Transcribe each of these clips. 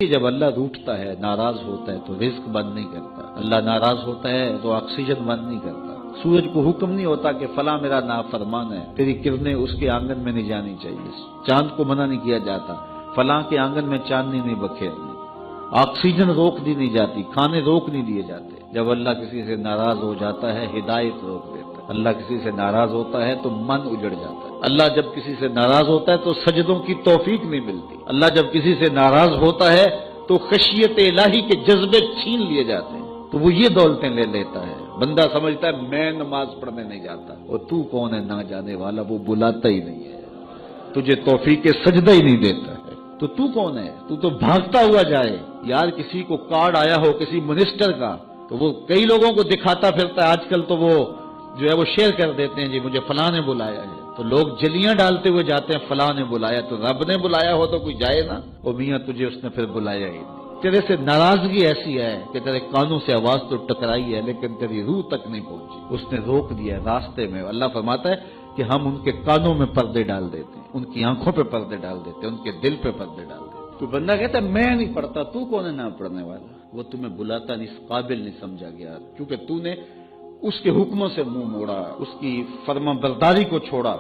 جب اللہ روٹھتا ہے، ناراض ہوتا ہے تو رزق بند نہیں کرتا، اللہ ناراض ہوتا ہے تو آکسیجن بند نہیں کرتا، سورج کو حکم نہیں ہوتا کہ فلاں میرا نافرمان ہے، تیری کرنیں اس کے آنگن میں نہیں جانی چاہیے، چاند کو منع نہیں کیا جاتا فلاں کے آنگن میں چاندنی نہیں بکھیرنی، آکسیجن روک دی نہیں جاتی، کھانے روک نہیں دیے جاتے۔ جب اللہ کسی سے ناراض ہو جاتا ہے ہدایت روک دیتا ہے، اللہ کسی سے ناراض ہوتا ہے تو من اجڑ جاتا ہے، اللہ جب کسی سے ناراض ہوتا ہے تو سجدوں کی توفیق نہیں ملتی، اللہ جب کسی سے ناراض ہوتا ہے تو خشیت الہی کے جذبے چھین لیے جاتے ہیں، تو وہ یہ دولتیں لے لیتا ہے۔ بندہ سمجھتا ہے میں نماز پڑھنے نہیں جاتا، اور تو کون ہے نہ جانے والا، وہ بلاتا ہی نہیں ہے، تجھے توفیق سجدہ ہی نہیں دیتا ہے، تو کون ہے؟ تو بھاگتا ہوا جائے۔ یار کسی کو کارڈ آیا ہو کسی منسٹر کا تو وہ کئی لوگوں کو دکھاتا پھرتا ہے، آج کل تو وہ جو ہے وہ شیئر کر دیتے ہیں، جی مجھے فلاں نے بلایا ہے، تو لوگ جلیاں ڈالتے ہوئے جاتے ہیں فلاں نے بلایا، تو رب نے بلایا ہو تو کوئی جائے نا، وہ میاں تجھے اس نے پھر بلایا ہی نہیں۔ تیرے سے ناراضگی ایسی ہے کہ تیرے کانوں سے آواز تو ٹکرائی ہے لیکن تیری روح تک نہیں پہنچی، اس نے روک دیا ہے راستے میں۔ اللہ فرماتا ہے کہ ہم ان کے کانوں میں پردے ڈال دیتے ہیں، ان کی آنکھوں پہ پردے ڈال دیتے ہیں، ان کے دل پہ پردے ڈال دیتے ہیں۔ تو بندہ کہتا ہے میں نہیں پڑھتا، تو کون ہے نہ پڑھنے والا؟ وہ تمہیں بلاتا نہیں، اس قابل نہیں سمجھا گیا، کیونکہ تو نے اس کے حکموں سے منہ موڑا، اس کی فرما برداری کو چھوڑا،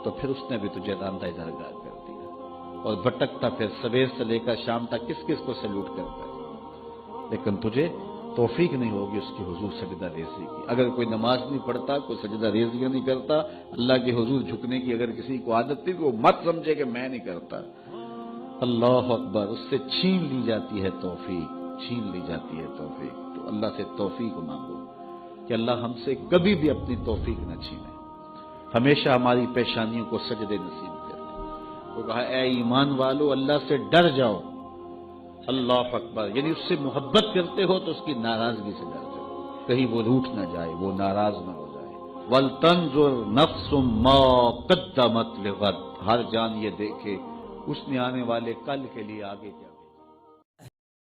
تو پھر اس نے بھی تجھے راندہ درگاہ کر دیا، اور بھٹکتا پھر سویر سے لے کر شام تک کس کس کو سلوٹ کرتا ہے، لیکن تجھے توفیق نہیں ہوگی اس کے حضور سجدہ ریزی کی۔ اگر کوئی نماز نہیں پڑھتا، کوئی سجدہ ریزیاں نہیں کرتا، اللہ کے حضور جھکنے کی اگر کسی کو عادت تھی تو وہ مت سمجھے کہ میں نہیں کرتا، اللہ اکبر، اس سے چھین لی جاتی ہے توفیق، چھین لی جاتی ہے توفیق۔ تو اللہ سے توفیق مانگو کہ اللہ ہم سے کبھی بھی اپنی توفیق نہ چھینے، ہمیشہ ہماری پیشانیوں کو سجدے نصیب کرے۔ وہ کہا اے ایمان والو اللہ سے ڈر جاؤ، اللہ اکبر، یعنی اس سے محبت کرتے ہو تو اس کی ناراضگی سے ڈر جاؤ، کہیں وہ روٹھ نہ جائے، وہ ناراض نہ ہو جائے۔ وَلْتَنْظُرْ نَفْسٌ مَا قَدَّمَتْ لِغَدٍ، ہر جان یہ دیکھے اس نے آنے والے کل کے لیے آگے کیا